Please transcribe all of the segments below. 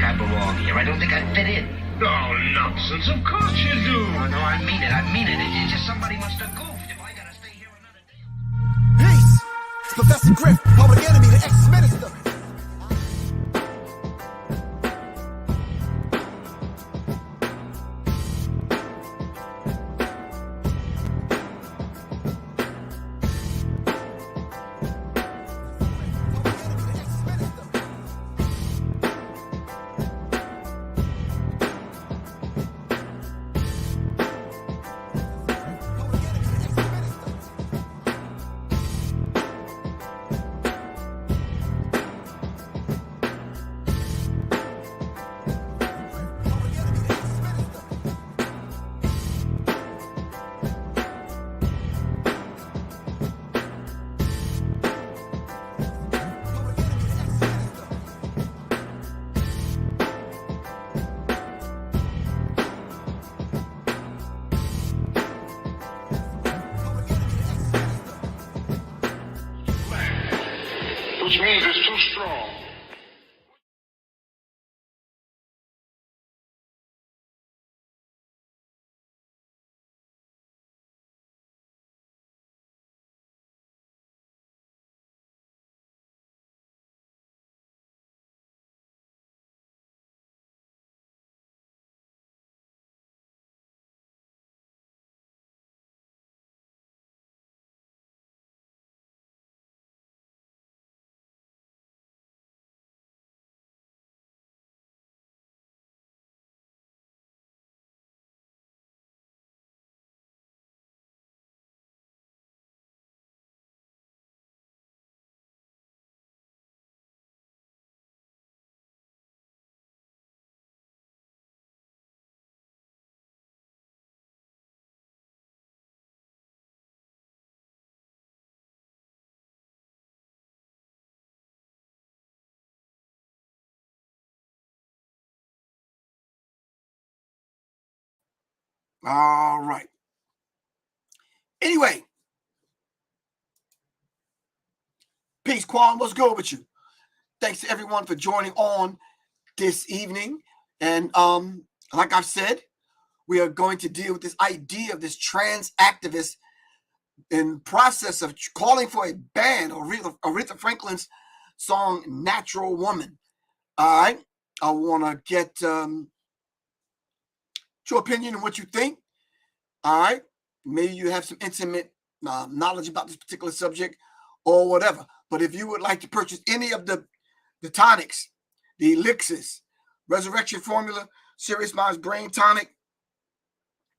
think I belong here. I don't think I fit in. Oh, nonsense. Of course you do. No, I mean it. I mean it. It's just somebody must have goofed if I gotta stay here another day. Peace. It's Professor Griff, public enemy, the ex-minister. Which means it's too strong. All right. Anyway, peace, Quan. What's good with you? Thanks to everyone for joining on this evening. And like I've said, we are going to deal with this idea of this trans activist in process of calling for a ban of Aretha Franklin's song "Natural Woman." All right. I want to get your opinion and what you think. All right. Maybe you have some intimate knowledge about this particular subject or whatever. But if you would like to purchase any of the tonics, the elixirs, Resurrection Formula, Serious Minds Brain Tonic,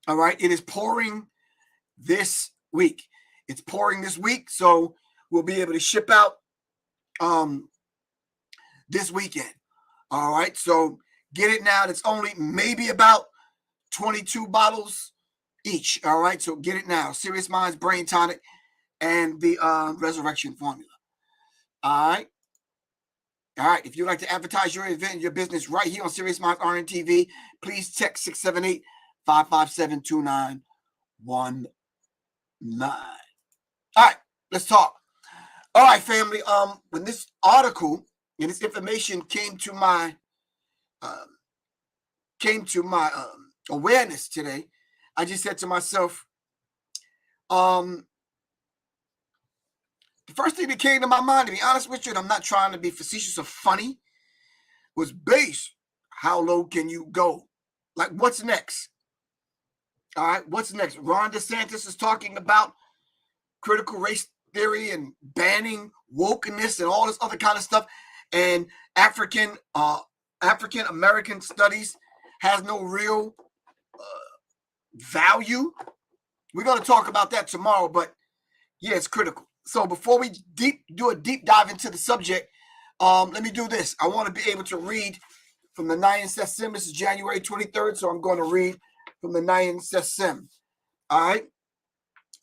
all right, it is pouring this week. It's pouring this week, so we'll be able to ship out this weekend. All right, so get it now. It's only maybe about 22 bottles each. All right, so get it now. Serious Minds Brain Tonic and the Resurrection Formula. All right. All right. If you'd like to advertise your event, your business right here on Serious Minds RNTV, please text 678-557-2919. All right, let's talk. All right, family. When this article and this information came to my awareness today, I just said to myself, the first thing that came to my mind, to be honest with you, and I'm not trying to be facetious or funny, was base. How low can you go? Like, what's next? All right, what's next? Ron DeSantis is talking about critical race theory and banning wokeness and all this other kind of stuff. And African American studies has no real value. We're going to talk about that tomorrow, but yeah, it's critical. So before we do a deep dive into the subject, let me do this. I want to be able to read from the Nyan Sessim. This is January 23rd, so I'm going to read from the Nyan Sessim. All right?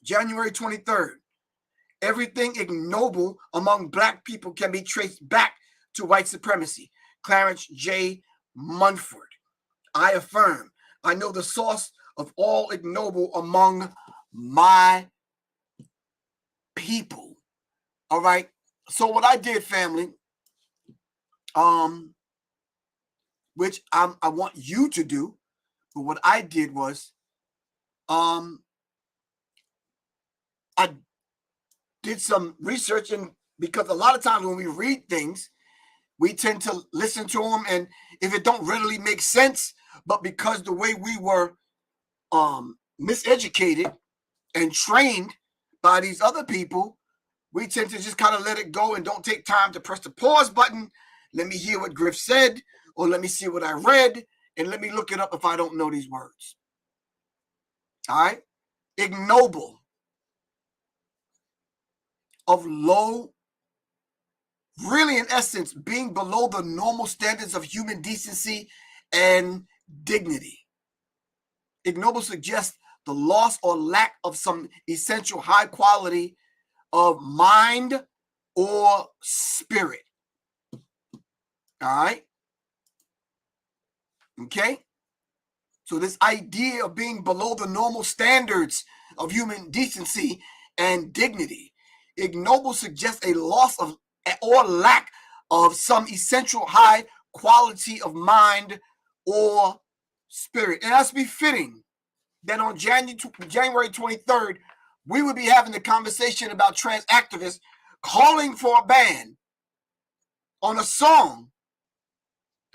January 23rd. Everything ignoble among Black people can be traced back to white supremacy. Clarence J. Munford. I affirm, I know the source of all ignoble among my people. All right. So what I did, family, which I want you to do. But what I did was, I did some research, and because a lot of times when we read things, we tend to listen to them, and if it don't readily make sense, but because the way we were miseducated and trained by these other people, we tend to just kind of let it go and don't take time to press the pause button. Let me hear what Griff said, or let me see what I read, and let me look it up if I don't know these words. All right? Ignoble, of low, really in essence, being below the normal standards of human decency and dignity. Ignoble suggests the loss or lack of some essential high quality of mind or spirit. All right? Okay? So this idea of being below the normal standards of human decency and dignity, ignoble suggests a loss of or lack of some essential high quality of mind or spirit. And that's befitting that on January 23rd, we would be having the conversation about trans activists calling for a ban on a song,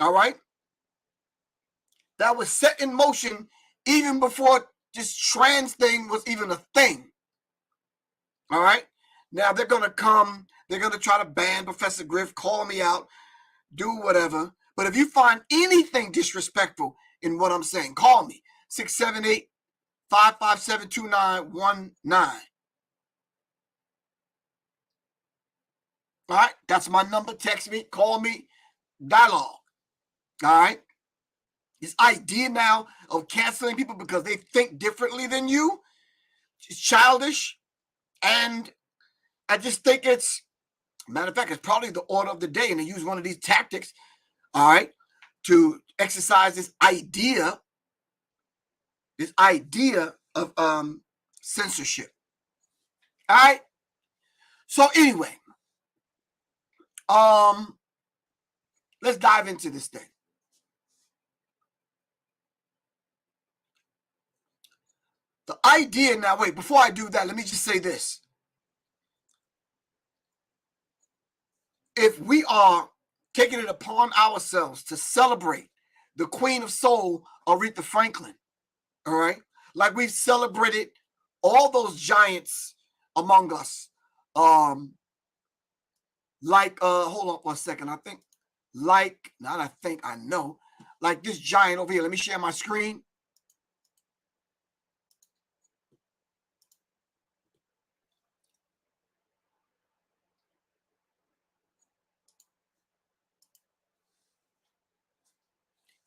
all right, that was set in motion even before this trans thing was even a thing. All right. Now they're going to come, they're going to try to ban Professor Griff, call me out, do whatever. But if you find anything disrespectful in what I'm saying, call me 678-557-2919. All right. That's my number. Text me, call me, dialogue. All right. This idea now of canceling people because they think differently than you is childish. And I just think it's, matter of fact, it's probably the order of the day. And they use one of these tactics, all right, to exercise this idea of censorship. All right. So anyway, let's dive into this thing. The idea now, wait, before I do that, let me just say this. If we are taking it upon ourselves to celebrate the Queen of Soul, Aretha Franklin, all right, like we've celebrated all those giants among us, hold on one second, I know, like this giant over here. Let me share my screen.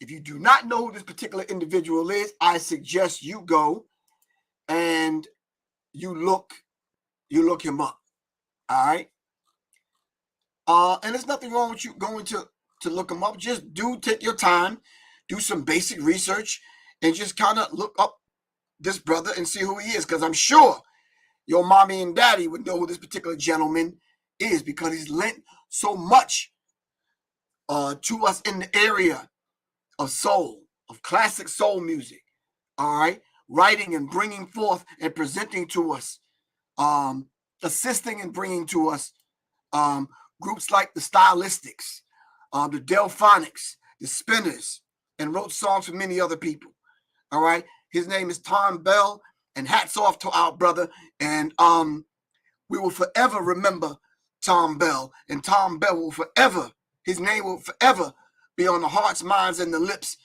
If you do not know who this particular individual is, I suggest you go and you look him up. All right. And there's nothing wrong with you going to look him up. Just take your time, do some basic research, and just kind of look up this brother and see who he is. Because I'm sure your mommy and daddy would know who this particular gentleman is, because he's lent so much to us in the area of soul, of classic soul music. All right. Writing and bringing forth and presenting to us, assisting and bringing to us groups like the Stylistics, the Delphonics, the Spinners, and wrote songs for many other people. All right. His name is Tom Bell, and hats off to our brother. And we will forever remember Tom Bell, and Tom Bell will forever, his name will forever be on the hearts, minds, and the lips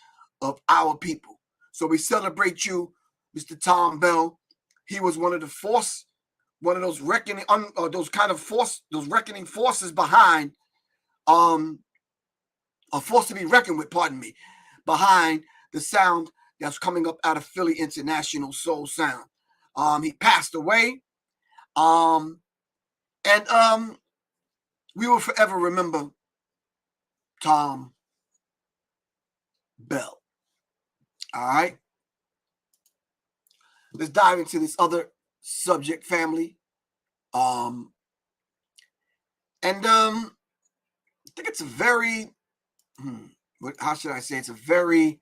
of our people. So we celebrate you, Mr. Tom Bell. He was one of the force, one of those reckoning, those reckoning forces behind, a force to be reckoned with, pardon me, behind the sound that's coming up out of Philly International Soul Sound. He passed away, and we will forever remember Tom Bell. All right. Let's dive into this other subject, family. I think it's a very, how should I say? It's a very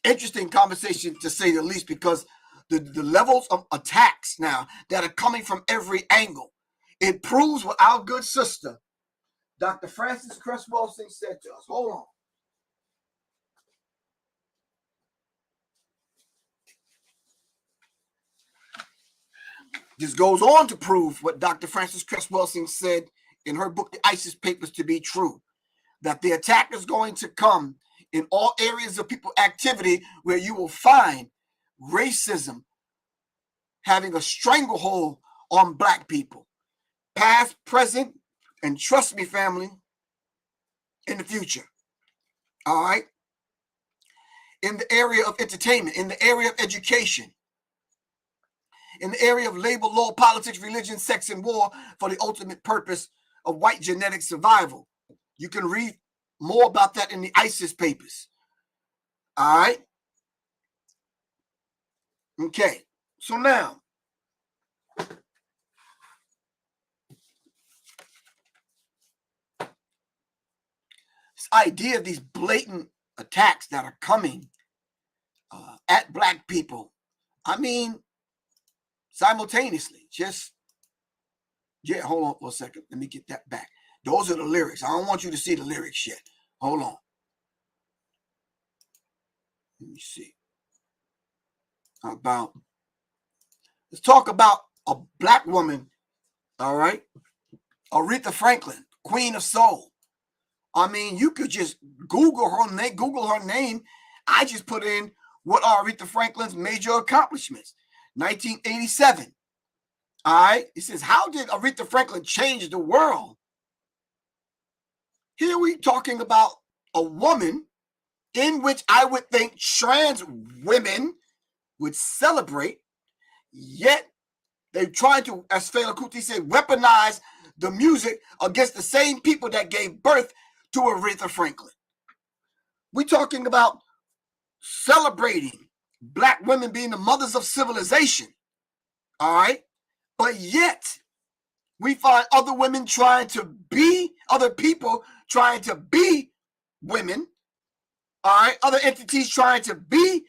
interesting conversation, to say the least, because the levels of attacks now that are coming from every angle. It proves what our good sister, Dr. Frances Cress Welsing, said to us. Hold on. This goes on to prove what Dr. Frances Cress Welsing said in her book, The ISIS Papers, to be true. That the attack is going to come in all areas of people activity where you will find racism having a stranglehold on black people. Past, present, and trust me, family, in the future. All right? In the area of entertainment, in the area of education, in the area of labor, law, politics, religion, sex, and war for the ultimate purpose of white genetic survival. You can read more about that in the ISIS Papers. All right? Okay. So now, this idea of these blatant attacks that are coming at black people, I mean, simultaneously, hold on for a second. Let me get that back. Those are the lyrics. I don't want you to see the lyrics yet. Hold on. Let me see. Let's talk about a black woman, all right? Aretha Franklin, Queen of Soul. I mean, you could just Google her name. I just put in what are Aretha Franklin's major accomplishments. 1987. All right. It says, how did Aretha Franklin change the world? Here we talking about a woman in which I would think trans women would celebrate, yet they tried to, as Fela Kuti said, weaponize the music against the same people that gave birth to Aretha Franklin. We're talking about celebrating black women being the mothers of civilization. All right. But yet we find other women other people trying to be women. All right. Other entities trying to be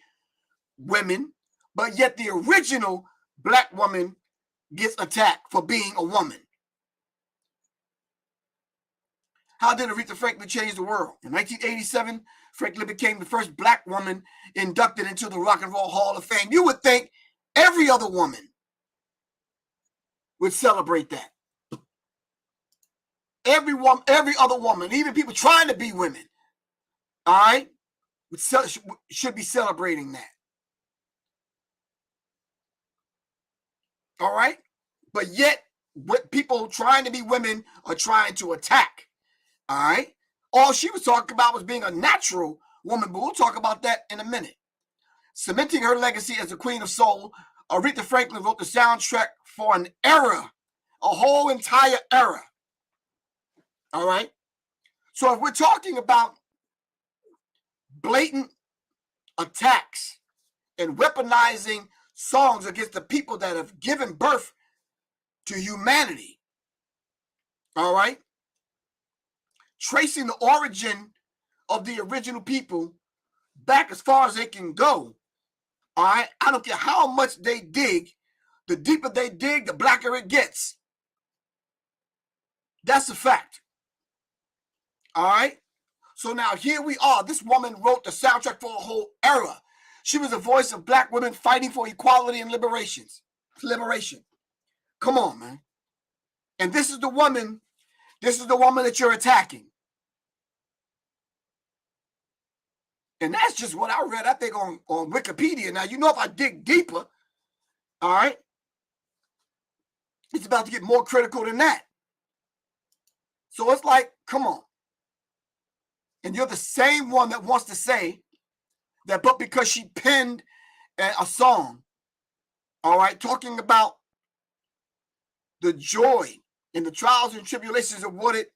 women, but yet the original black woman gets attacked for being a woman. How did Aretha Franklin change the world? In 1987, Franklin became the first black woman inducted into the Rock and Roll Hall of Fame. You would think every other woman would celebrate that. Every other woman, even people trying to be women, all right, should be celebrating that. All right? But yet, what people trying to be women are trying to attack. All right? All she was talking about was being a natural woman, but we'll talk about that in a minute. Cementing her legacy as the Queen of Soul, Aretha Franklin wrote the soundtrack for an era, a whole entire era. All right? So if we're talking about blatant attacks and weaponizing songs against the people that have given birth to humanity, all right? Tracing the origin of the original people back as far as they can go, all right? I don't care how much they dig, the deeper they dig, the blacker it gets. That's a fact. All right? So now here we are. This woman wrote the soundtrack for a whole era. She was a voice of black women fighting for equality and liberation. Come on, man. And this is the woman that you're attacking. And that's just what I read, I think, on Wikipedia. Now, you know, if I dig deeper, all right, it's about to get more critical than that. So it's like, come on. And you're the same one that wants to say that, but because she penned a song, all right, talking about the joy and the trials and tribulations of what it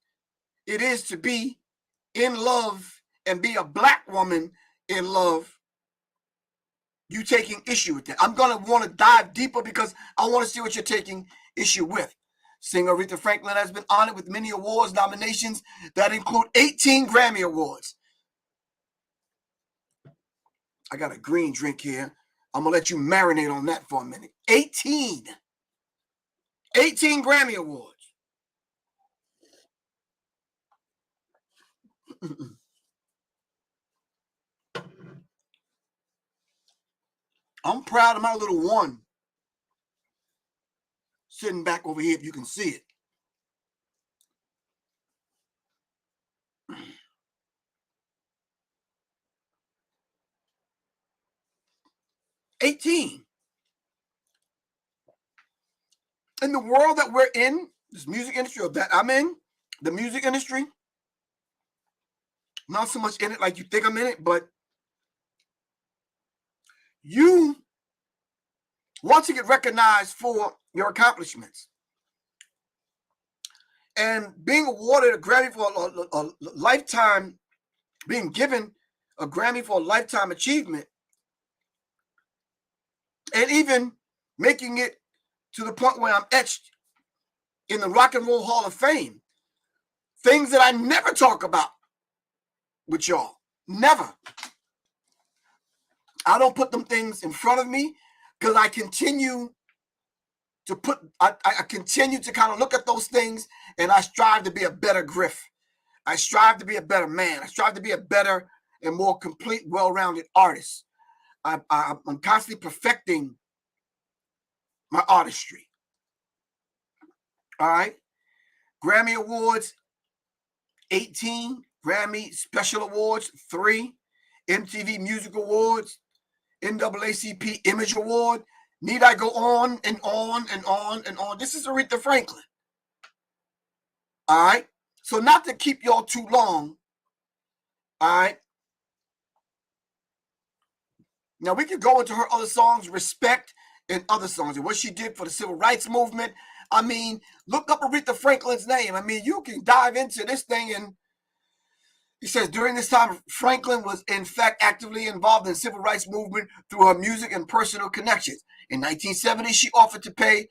is to be in love and be a black woman in love, you taking issue with that. I'm going to want to dive deeper because I want to see what you're taking issue with. Singer Aretha Franklin has been honored with many awards nominations that include 18 Grammy Awards. I got a green drink here. I'm going to let you marinate on that for a minute. 18 Grammy Awards. I'm proud of my little one sitting back over here, if you can see it. In the world that we're in, this music industry, or that I'm in, the music industry, not so much in it like you think I'm in it, but you want to get recognized for your accomplishments. And being awarded a Grammy for a lifetime, being given a Grammy for a lifetime achievement, and even making it to the point where I'm etched in the Rock and Roll Hall of Fame. Things that I never talk about with y'all. Never. I don't put them things in front of me because I continue to I continue to kind of look at those things, and I strive to be a better Griff. I strive to be a better man. I strive to be a better and more complete, well-rounded artist. I'm constantly perfecting my artistry. All right. Grammy Awards, 18. Grammy Special Awards, 3. MTV Music Awards, NAACP Image Award. Need I go on and on and on and on? This is Aretha Franklin. All right. So not to keep y'all too long. All right. Now we can go into her other songs, Respect, and other songs, and what she did for the civil rights movement. I mean, look up Aretha Franklin's name. I mean, you can dive into this thing, and he says, during this time, Franklin was in fact actively involved in the civil rights movement through her music and personal connections. In 1970, she offered to pay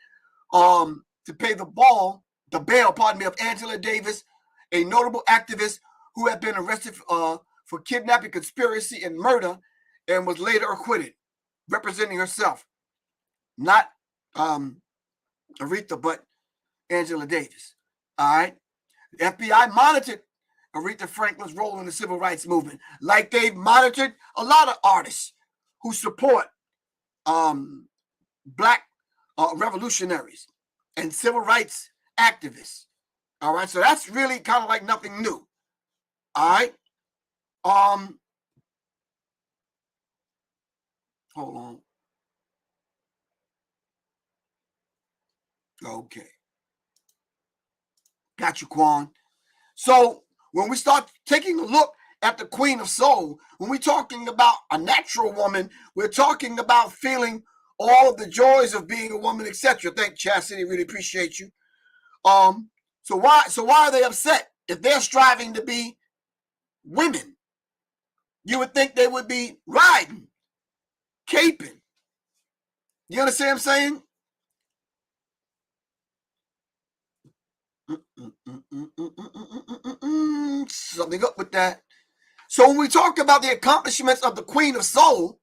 the bail of Angela Davis, a notable activist who had been arrested for kidnapping, conspiracy, and murder, and was later acquitted, representing herself. Not Aretha, but Angela Davis. All right. The FBI monitored Aretha Franklin's role in the civil rights movement, like they've monitored a lot of artists who support Black revolutionaries and civil rights activists. All right. So that's really kind of like nothing new. All right. Hold on. Okay. Got you, Quan. So when we start taking a look at the Queen of Soul, when we're talking about a natural woman, we're talking about feeling all of the joys of being a woman, etc. Thank you, Chastity. Really appreciate you. So why are they upset if they're striving to be women? You would think they would be riding, caping. You understand what I'm saying? Something up with that. So when we talk about the accomplishments of the Queen of Soul,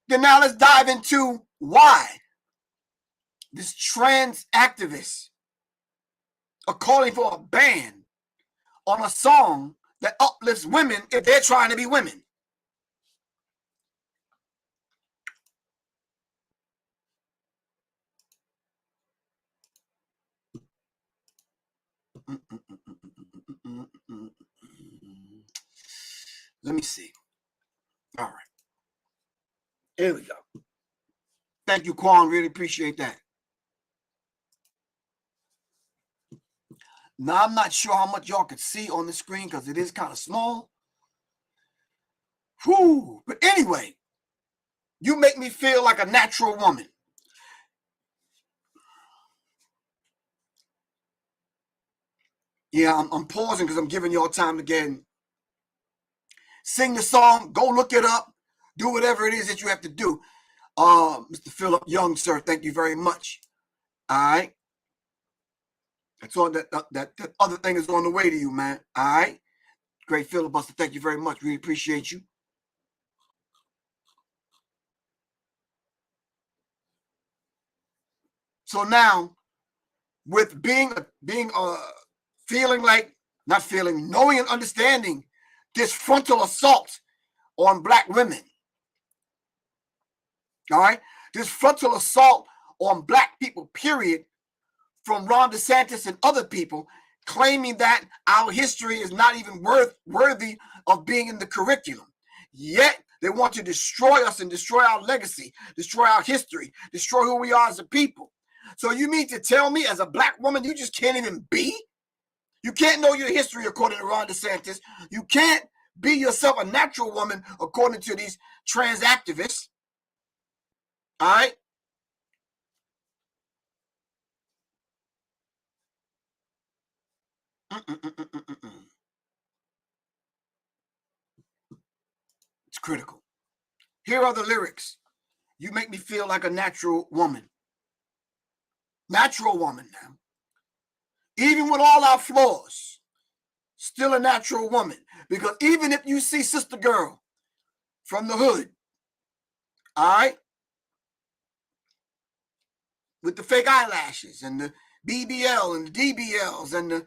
then now let's dive into why this trans activist are calling for a ban on a song that uplifts women if they're trying to be women. Let me see. All right. Here we go. Thank you, Quan. Really appreciate that. Now, I'm not sure how much y'all could see on the screen because it is kind of small. Whew. But anyway, you make me feel like a natural woman. Yeah, I'm pausing because I'm giving y'all time to get in. Sing the song, go look it up, do whatever it is that you have to do. Mr. Philip Young, sir, thank you very much. All right. That's all. That other thing is on the way to you, man. All right. Great filibuster. Thank you very much. Really appreciate you. So now, with feeling like, not feeling, knowing and understanding this frontal assault on black women. All right. This frontal assault on black people, period, from Ron DeSantis and other people, claiming that our history is not even worthy of being in the curriculum. Yet they want to destroy us and destroy our legacy, destroy our history, destroy who we are as a people. So you mean to tell me, as a black woman, you just can't even be? You can't know your history according to Ron DeSantis. You can't be yourself a natural woman according to these trans activists. All right? It's critical. Here are the lyrics. You make me feel like a natural woman. Natural woman now. Even with all our flaws, still a natural woman. Because even if you see Sister Girl from the hood, all right, with the fake eyelashes and the BBL and the DBLs and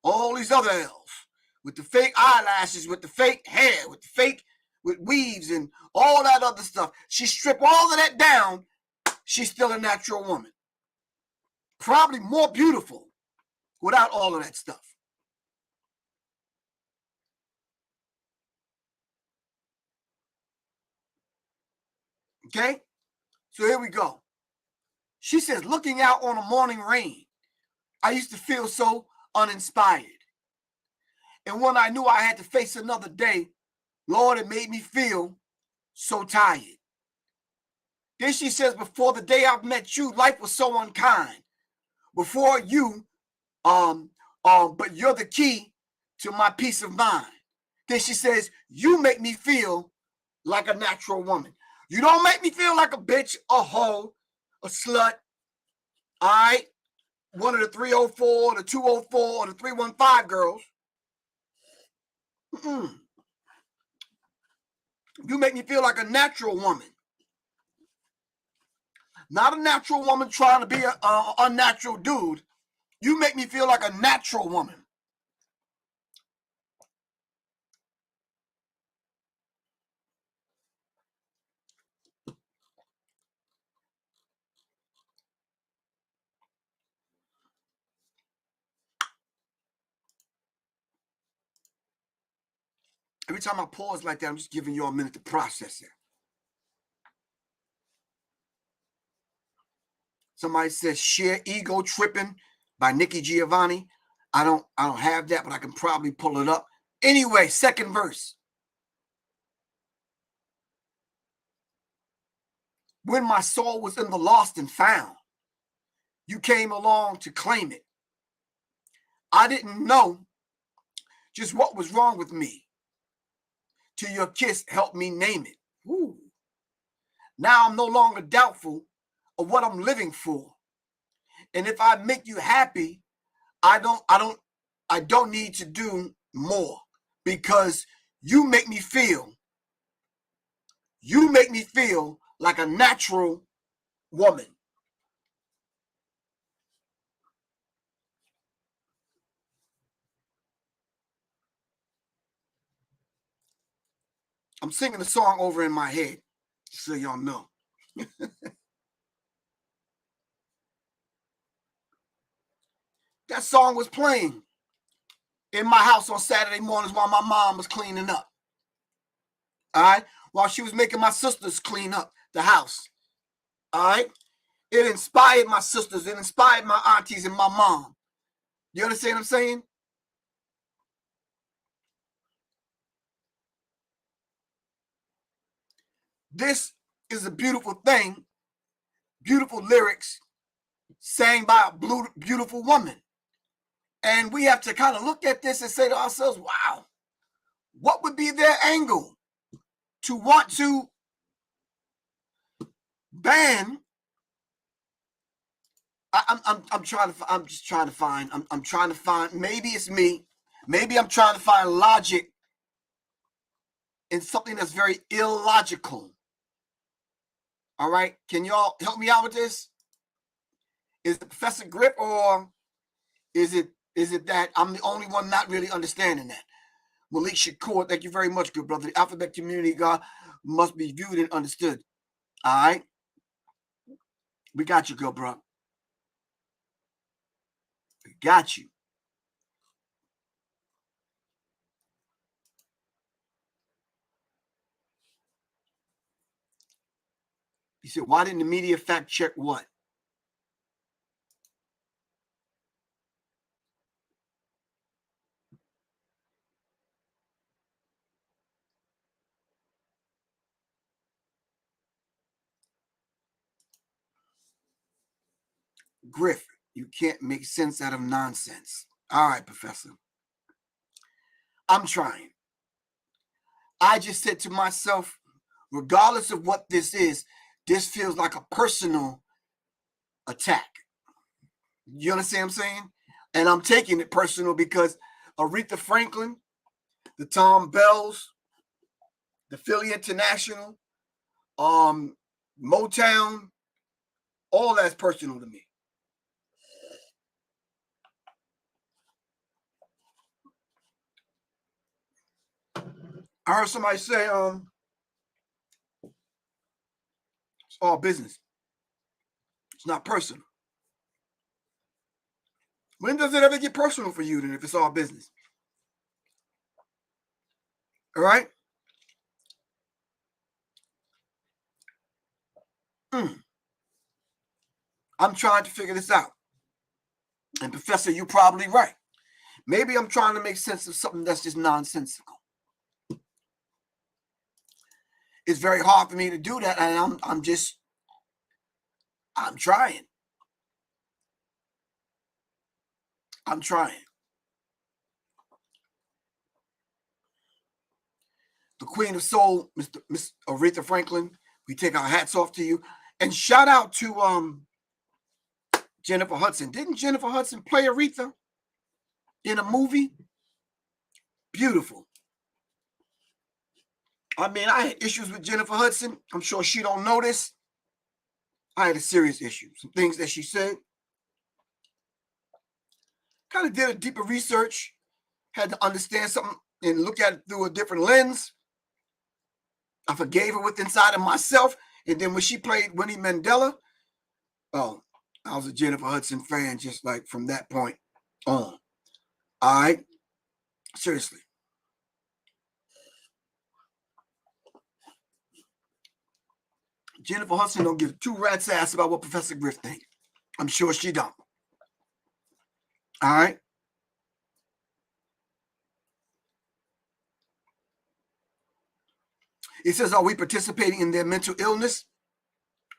all these other L's, with the fake eyelashes, with the fake hair, with weaves and all that other stuff. She stripped all of that down. She's still a natural woman. Probably more beautiful without all of that stuff. Okay? So here we go. She says, looking out on a morning rain, I used to feel so uninspired. And when I knew I had to face another day, Lord, it made me feel so tired. Then she says, before the day I met you, life was so unkind. Before you, but you're the key to my peace of mind. Then she says, you make me feel like a natural woman. You don't make me feel like a bitch, a hoe, a slut, all right? One of the 304, the 204, or the 315 girls. You make me feel like a natural woman. Not a natural woman trying to be an unnatural dude. You make me feel like a natural woman. Every time I pause like that, I'm just giving you a minute to process it. Somebody says "Sheer Ego Tripping" by Nikki Giovanni. I don't have that, but I can probably pull it up. Anyway, second verse. When my soul was in the lost and found, you came along to claim it. I didn't know just what was wrong with me till your kiss helped me name it. Woo. Now I'm no longer doubtful of what I'm living for. And if I make you happy, I don't need to do more, because you make me feel like a natural woman. I'm singing the song over in my head, so y'all know. That song was playing in my house on Saturday mornings while my mom was cleaning up. All right? While she was making my sisters clean up the house. All right? It inspired my sisters. It inspired my aunties and my mom. You understand what I'm saying? This is a beautiful thing. Beautiful lyrics sang by a beautiful woman. And we have to kind of look at this and say to ourselves, wow, what would be their angle to want to ban I'm trying to. I'm just trying to find. I'm trying to find. Maybe it's me. Maybe I'm trying to find logic in something that's very illogical. All right. Can y'all help me out with this? Is it Professor Griff, or is it that I'm the only one not really understanding that? Malik Shakur, thank you very much, good brother. The alphabet community, God, must be viewed and understood. All right. We got you, good bro. We got you. He said, why didn't the media fact check what? Griff, you can't make sense out of nonsense. All right, Professor. I'm trying. I just said to myself, regardless of what this is, this feels like a personal attack. You understand what I'm saying? And I'm taking it personal because Aretha Franklin, the Tom Bells, the Philly International, Motown, all that's personal to me. I heard somebody say, it's all business. It's not personal. When does it ever get personal for you then if it's all business? All right? I'm trying to figure this out. And Professor, you're probably right. Maybe I'm trying to make sense of something that's just nonsensical. It's very hard for me to do that, and I'm trying. I'm trying. The Queen of Soul, Miss Aretha Franklin, we take our hats off to you. And shout out to Jennifer Hudson. Didn't Jennifer Hudson play Aretha in a movie? Beautiful. I mean, I had issues with Jennifer Hudson. I'm sure she don't know this. I had a serious issue. Some things that she said. Kind of did a deeper research. Had to understand something and look at it through a different lens. I forgave her with inside of myself. And then when she played Winnie Mandela, oh, I was a Jennifer Hudson fan just like from that point on. All right? Seriously. Jennifer Hudson don't give two rats ass about what Professor Griff thinks. I'm sure she don't. All right? He says, are we participating in their mental illness?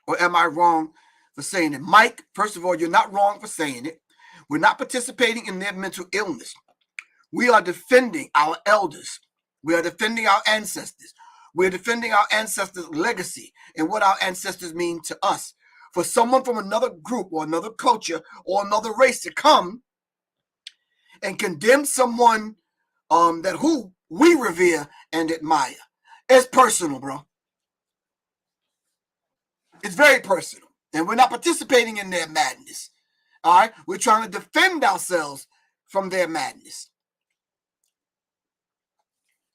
Or am I wrong for saying it? Mike, first of all, you're not wrong for saying it. We're not participating in their mental illness. We are defending our elders. We are defending our ancestors. We're defending our ancestors' legacy and what our ancestors mean to us. For someone from another group or another culture or another race to come and condemn someone that who we revere and admire, it's personal, bro. It's very personal. And we're not participating in their madness. All right? We're trying to defend ourselves from their madness.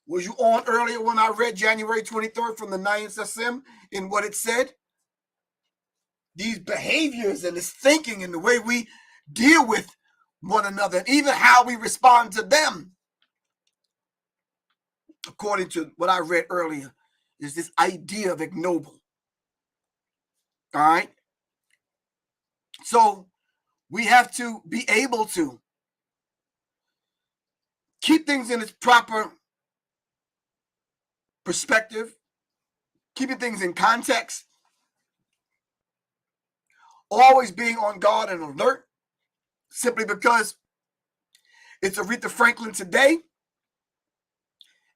Was you on earlier when I read January 23rd from the 9th in what it said? These behaviors and this thinking and the way we deal with one another and even how we respond to them, according to what I read earlier, is this idea of ignoble. All right? So we have to be able to keep things in its proper perspective, keeping things in context, always being on guard and alert, simply because it's Aretha Franklin today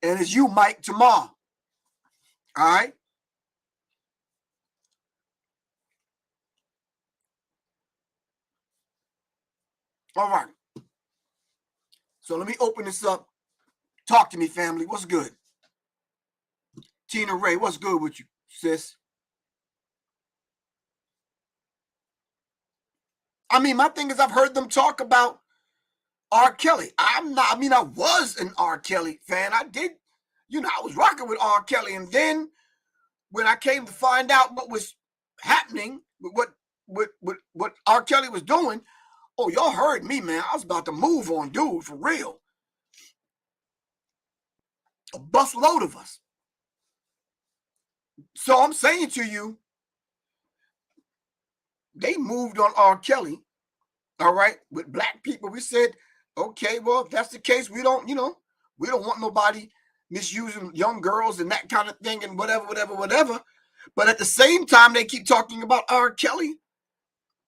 and it's you, Mike, tomorrow. All right? All right. So let me open this up. Talk to me, family. What's good? Tina Ray, what's good with you, sis? I mean, my thing is I've heard them talk about R. Kelly. I was an R. Kelly fan. I did, I was rocking with R. Kelly. And then when I came to find out what was happening, what R. Kelly was doing, oh, y'all heard me, man. I was about to move on, dude, for real. A bus load of us. So I'm saying to you, they moved on R. Kelly, all right, with black people. We said, okay, well, if that's the case, we don't want nobody misusing young girls and that kind of thing and whatever. But at the same time, they keep talking about R. Kelly.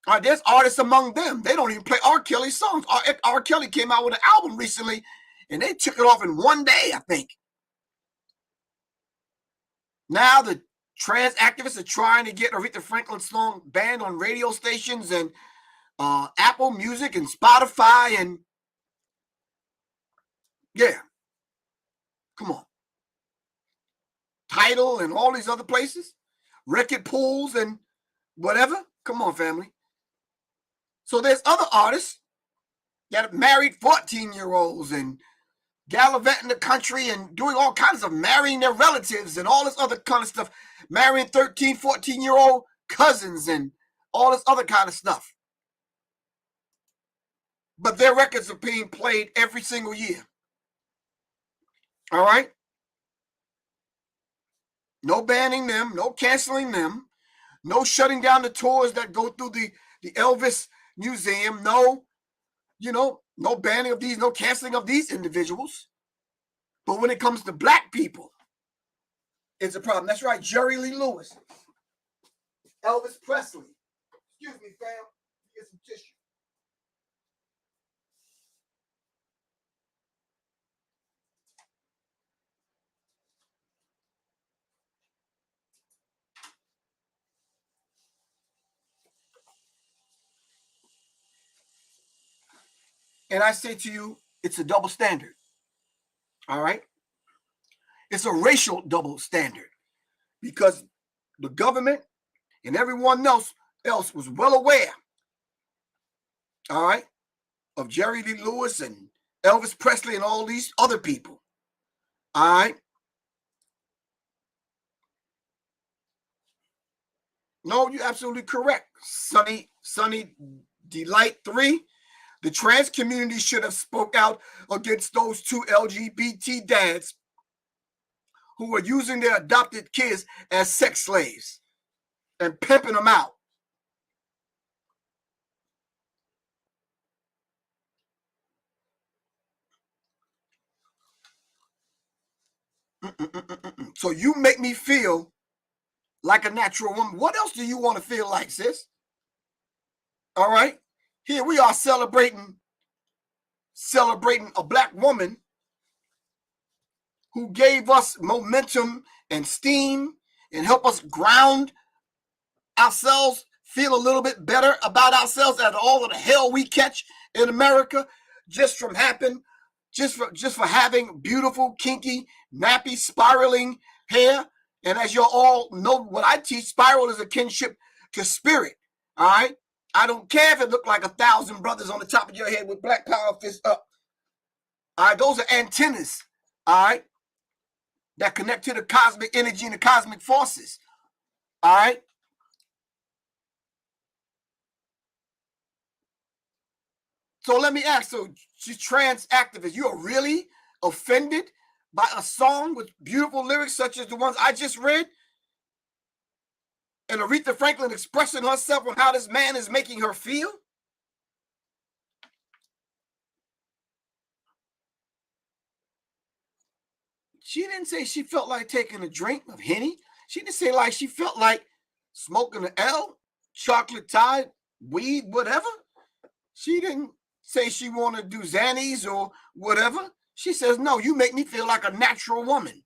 All right, there's artists among them. They don't even play R. Kelly songs. R. Kelly came out with an album recently, and they took it off in one day, I think. Now the trans activists are trying to get Aretha Franklin song banned on radio stations and Apple Music and Spotify and yeah. Come on. Tidal and all these other places. Record pools and whatever. Come on, family. So there's other artists that have married 14-year-olds and gallivanting the country and doing all kinds of marrying their relatives and all this other kind of stuff. Marrying 13, 14-year-old cousins and all this other kind of stuff. But their records are being played every single year. All right? No banning them, no canceling them, no shutting down the tours that go through the Elvis Museum, no banning of these, no canceling of these individuals. But when it comes to black people, it's a problem. That's right, Jerry Lee Lewis, Elvis Presley. Excuse me, fam. Get some tissue. And I say to you, it's a double standard. All right? It's a racial double standard because the government and everyone else was well aware, all right, of Jerry Lee Lewis and Elvis Presley and all these other people. All right? No, you're absolutely correct. Sunny Delight 3. The trans community should have spoke out against those two LGBT dads who were using their adopted kids as sex slaves and pimping them out. So you make me feel like a natural woman. What else do you want to feel like, sis? All right. Here we are celebrating a black woman who gave us momentum and steam and help us ground ourselves, feel a little bit better about ourselves after all of the hell we catch in America just for having beautiful, kinky, nappy, spiraling hair. And as you all know, what I teach, spiral is a kinship to spirit. All right. I don't care if it looked like 1,000 brothers on the top of your head with black power fists up. All right. Those are antennas. All right. That connect to the cosmic energy and the cosmic forces. All right. So let me ask, so she's trans activist. You are really offended by a song with beautiful lyrics such as the ones I just read? And Aretha Franklin expressing herself on how this man is making her feel? She didn't say she felt like taking a drink of Henny. She didn't say like she felt like smoking an L, chocolate Tide, weed, whatever. She didn't say she wanted to do Xannies or whatever. She says, no, you make me feel like a natural woman.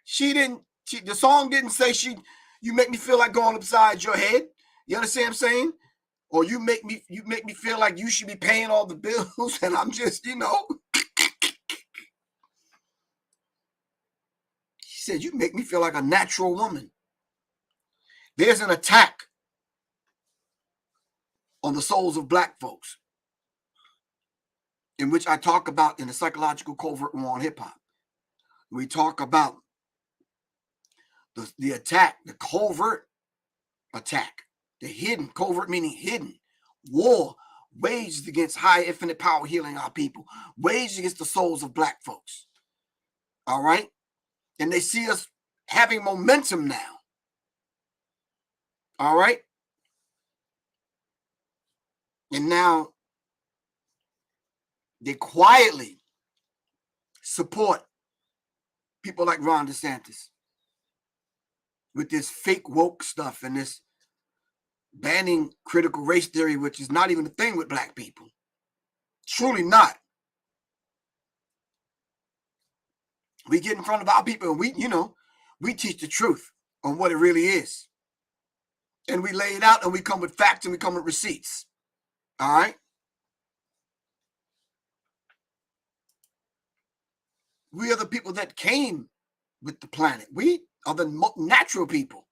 The song didn't say you make me feel like going upside your head. You understand what I'm saying? or you make me feel like you should be paying all the bills, and I'm just, you know. She said, you make me feel like a natural woman. There's an attack on the souls of black folks, in which I talk about in the psychological covert war on hip hop. We talk about the attack, the covert attack, the hidden, covert meaning hidden, war waged against high infinite power healing our people, waged against the souls of black folks. All right? And they see us having momentum now. All right? And now they quietly support people like Ron DeSantis with this fake woke stuff and this banning critical race theory, which is not even a thing with black people. Truly not. We get in front of our people and we teach the truth on what it really is. And we lay it out and we come with facts and we come with receipts. All right? We are the people that came with the planet. We are the natural people.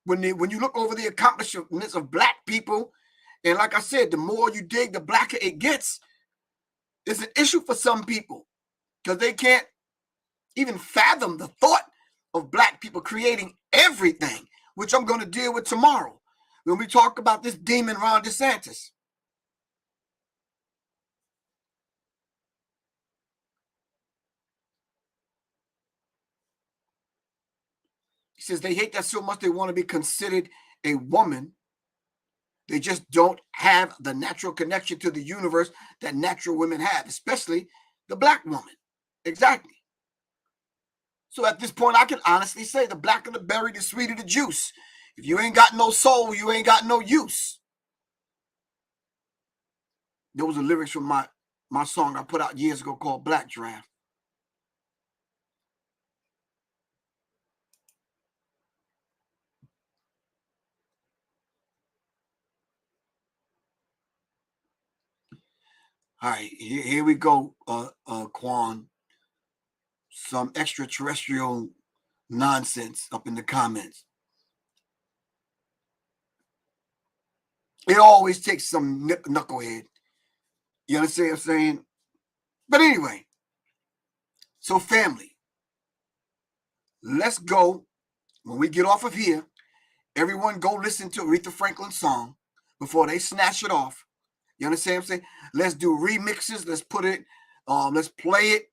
When you look over the accomplishments of black people, and like I said, the more you dig, the blacker it gets. It's an issue for some people because they can't even fathom the thought of black people creating everything, which I'm going to deal with tomorrow when we talk about this demon Ron DeSantis. He says they hate that so much they want to be considered a woman. They just don't have the natural connection to the universe that natural women have, especially the black woman. Exactly. So at this point, I can honestly say the blacker the berry, the sweeter the juice. If you ain't got no soul, you ain't got no use. Those are lyrics from my song I put out years ago called Black Draft. All right, here we go, Quan. Some extraterrestrial nonsense up in the comments. It always takes some knucklehead. You understand what I'm saying? But anyway, so family, let's go. When we get off of here, everyone go listen to Aretha Franklin's song before they snatch it off. You understand what I'm saying? Let's do remixes. Let's put it, let's play it.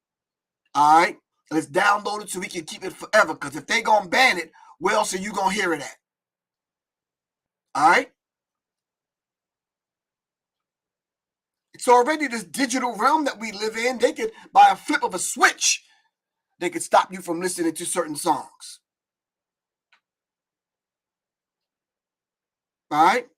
All right. Let's download it so we can keep it forever. Because if they gonna ban it, where else are you gonna hear it at? All right. It's already this digital realm that we live in. They could, by a flip of a switch, they could stop you from listening to certain songs. All right.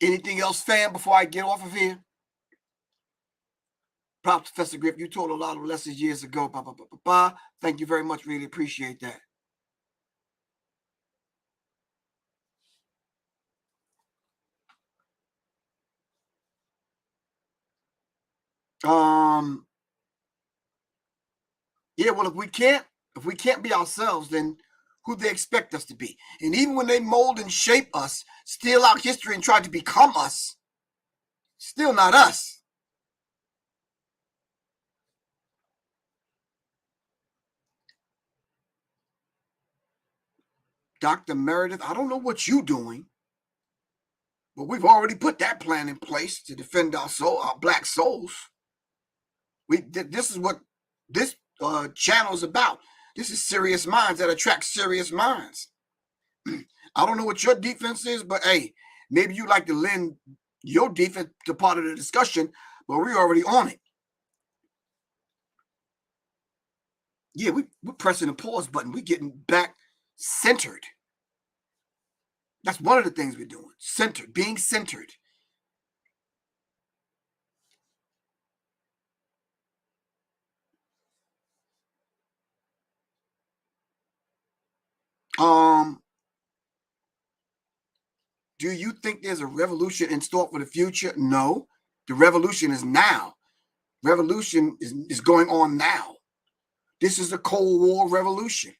Anything else, fam, before I get off of here? Props, Professor Griff. You told a lot of lessons years ago. Thank you very much. Really appreciate that. Yeah, well, if we can't be ourselves, then who they expect us to be? And even when they mold and shape us, steal our history and try to become us, still not us. Dr. Meredith, I don't know what you're doing, but we've already put that plan in place to defend our soul, our black souls. This is what this channel is about. This is serious minds that attract serious minds. I don't know what your defense is, but hey, maybe you like to lend your defense to part of the discussion, but we're already on it. Yeah, we're pressing the pause button. We're getting back centered. That's one of the things we're doing. Centered, being centered. Do you think there's a revolution in store for the future? No. The revolution is now. Revolution is going on now. This is a Cold War revolution.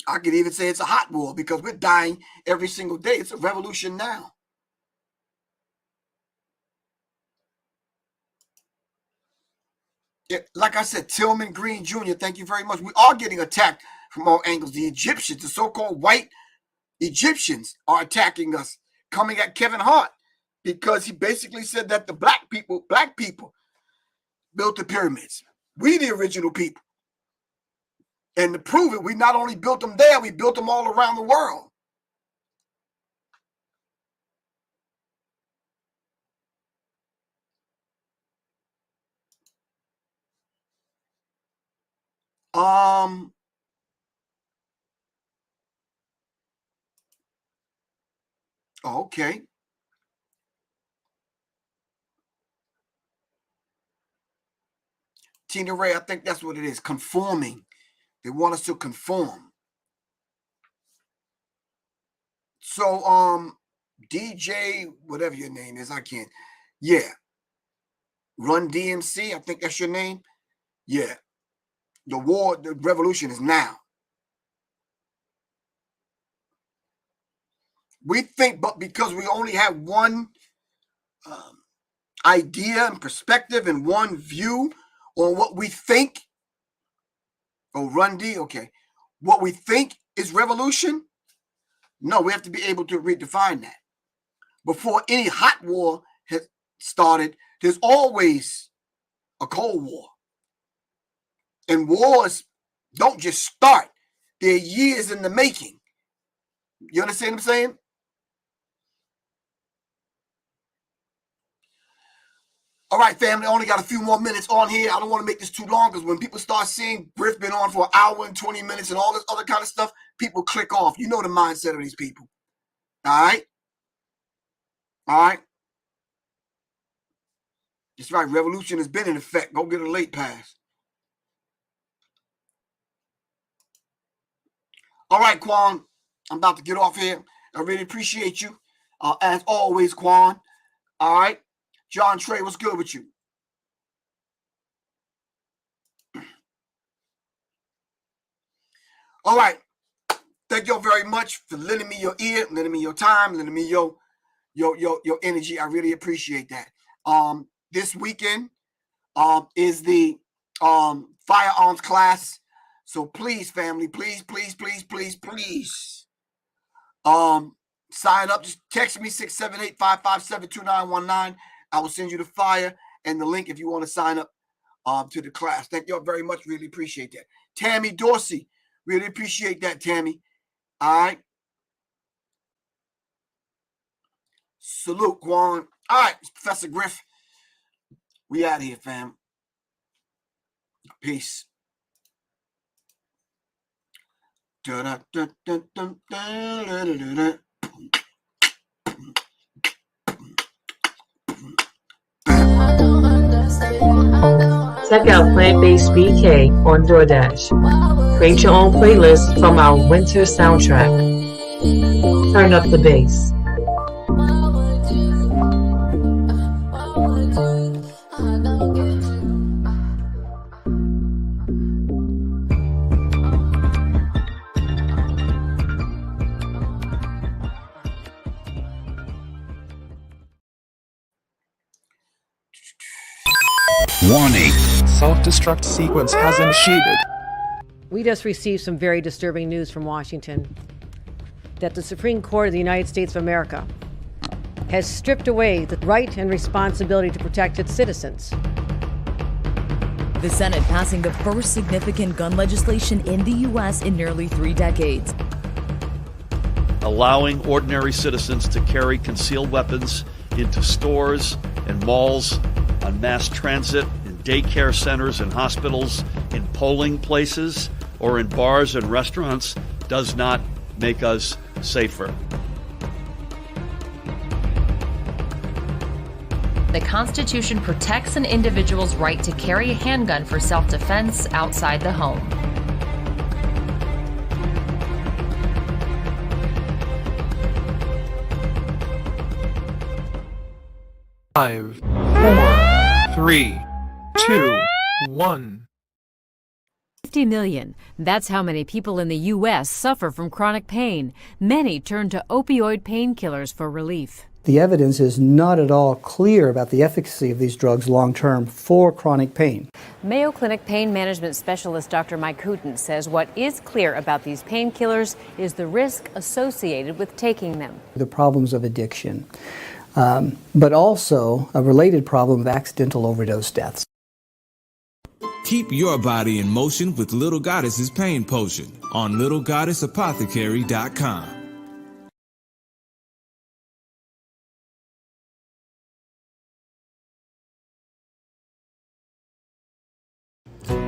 I could even say it's a hot war because we're dying every single day. It's a revolution now. Yeah, like I said, Tillman Green Jr., thank you very much. We are getting attacked from all angles. The Egyptians, the so-called white Egyptians, are attacking us, coming at Kevin Hart because he basically said that the black people built the pyramids. We the original people. And to prove it, we not only built them there, we built them all around the world. Okay. Tina Ray, I think that's what it is. Conforming. They want us to conform. So, DJ, whatever your name is, I can't. Yeah. Run DMC, I think that's your name. Yeah. The war, the revolution is now. We think, but because we only have one idea and perspective and one view on what we think. Oh, Run D, okay. What we think is revolution? No, we have to be able to redefine that. Before any hot war has started, there's always a Cold War. And wars don't just start. They're years in the making. You understand what I'm saying? All right, family, I only got a few more minutes on here. I don't want to make this too long because when people start seeing Griff been on for an hour and 20 minutes and all this other kind of stuff, people click off. You know the mindset of these people. All right? All right? That's right. Revolution has been in effect. Go get a late pass. All right, Quan. I'm about to get off here. I really appreciate you. As always, Quan. All right? John Trey, what's good with you? All right. Thank you all very much for lending me your ear, lending me your time, lending me your energy. I really appreciate that. This weekend is the firearms class. So please, family, please sign up. Just text me 678-557-2919. I will send you the flyer and the link if you want to sign up to the class. Thank you all very much. Really appreciate that. Tammy Dorsey, really appreciate that, Tammy. All right. Salute, Quan. All right, Professor Griff. We out of here, fam. Peace. Check out Plant-Based BK on DoorDash. Create your own playlist from our winter soundtrack. Turn up the bass. Warning. Self-destruct sequence has initiated. We just received some very disturbing news from Washington that the Supreme Court of the United States of America has stripped away the right and responsibility to protect its citizens. The Senate passing the first significant gun legislation in the U.S. in nearly 3 decades. Allowing ordinary citizens to carry concealed weapons into stores and malls, on mass transit, in daycare centers and hospitals, in polling places, or in bars and restaurants does not make us safer. The Constitution protects an individual's right to carry a handgun for self-defense outside the home. 5, 4, 3, 2, 1. 50 million. That's how many people in the U.S. suffer from chronic pain. Many turn to opioid painkillers for relief. The evidence is not at all clear about the efficacy of these drugs long-term for chronic pain. Mayo Clinic pain management specialist Dr. Mike Hooten says what is clear about these painkillers is the risk associated with taking them. The problems of addiction, but also a related problem of accidental overdose deaths. Keep your body in motion with Little Goddess's Pain Potion on littlegoddessapothecary.com.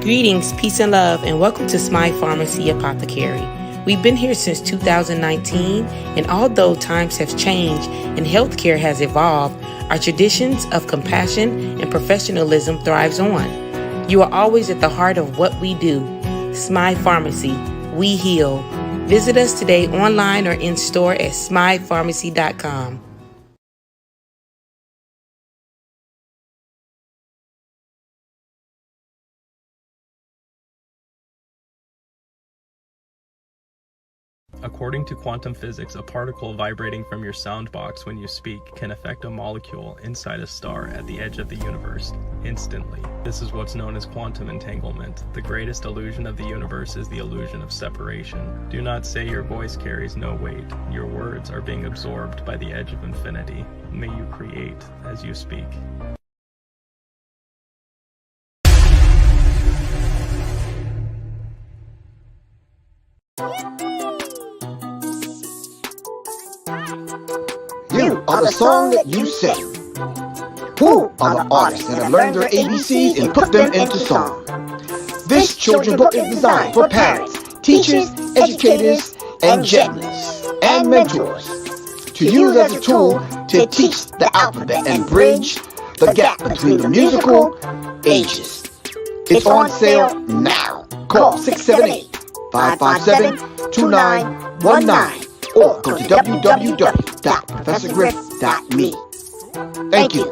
Greetings, peace and love, and welcome to Smile Pharmacy Apothecary. We've been here since 2019, and although times have changed and healthcare has evolved, our traditions of compassion and professionalism thrives on. You are always at the heart of what we do. Smile Pharmacy, we heal. Visit us today online or in store at smilepharmacy.com. According to quantum physics, a particle vibrating from your sound box when you speak can affect a molecule inside a star at the edge of the universe instantly. This is what's known as quantum entanglement. The greatest illusion of the universe is the illusion of separation. Do not say your voice carries no weight. Your words are being absorbed by the edge of infinity. May you create as you speak. You are the song that you sing. Who are the artists that have learned their ABCs and put them into song? This children's book is designed for parents, teachers, educators, and gentlers, and mentors to use as a tool to teach the alphabet and bridge the gap between the musical ages. It's on sale now. Call 678-557-2919 or go to www.professorgriff.me. Thank you.